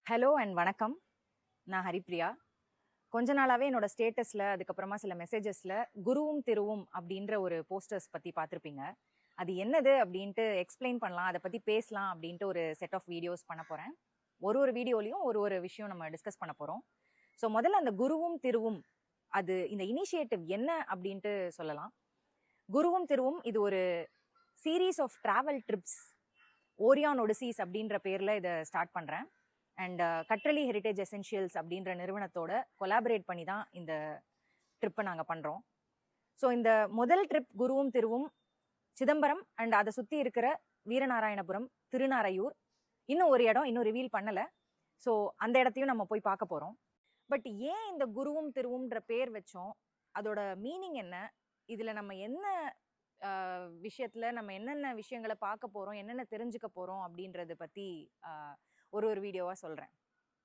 Hello and வணக்கம். நான் ஹரிப்ரியா. கொஞ்ச நாளாவே என்னோட ஸ்டேட்டஸ்ல, அதுக்கப்புறமா சில மெசேஜஸ்ல குருவும் திருவும் அப்படின்ற ஒரு போஸ்டர்ஸ் பத்தி பார்த்துருப்பீங்க. அது என்னது அப்படின்ட்டு எக்ஸ்பிளைன் பண்ணலாம், அதை பத்தி பேசலாம் அப்படின்ட்டு ஒரு செட் ஆஃப் வீடியோஸ் பண்ண போறேன். ஒரு வீடியோலையும் ஒரு விஷயம் நம்ம டிஸ்கஸ் பண்ண போறோம். ஸோ முதல்ல அந்த குருவும் திருவும், அது இந்த இனிஷியேட்டிவ் என்ன அப்படின்ட்டு சொல்லலாம். குருவும் திருவும் இது ஒரு series of travel trips, Orion ஒடிசீஸ் அப்படின்ற பேர்ல இதை ஸ்டார்ட் பண்றேன். அண்ட் கற்றலி ஹெரிட்டேஜ் எசென்ஷியல்ஸ் அப்படின்ற நிறுவனத்தோட கொலாபரேட் பண்ணி தான் இந்த ட்ரிப்பை நாங்கள் பண்ணுறோம். ஸோ இந்த முதல் ட்ரிப் குருவும் திருவும் சிதம்பரம் அண்ட் அதை சுற்றி இருக்கிற வீரநாராயணபுரம், திருநாரையூர், இன்னும் ஒரு இடம் இன்னும் ரிவீல் பண்ணலை. ஸோ அந்த இடத்தையும் நம்ம போய் பார்க்க போகிறோம். பட் ஏன் இந்த குருவும் திருவும்ன்ற பேர் வச்சோம், அதோட மீனிங் என்ன, இதில் நம்ம என்ன விஷயத்தில் நம்ம என்னென்ன விஷயங்களை பார்க்க போகிறோம், என்னென்ன தெரிஞ்சுக்க போகிறோம் அப்படின்றத பற்றி ஒரு வீடியோவாக சொல்கிறேன்.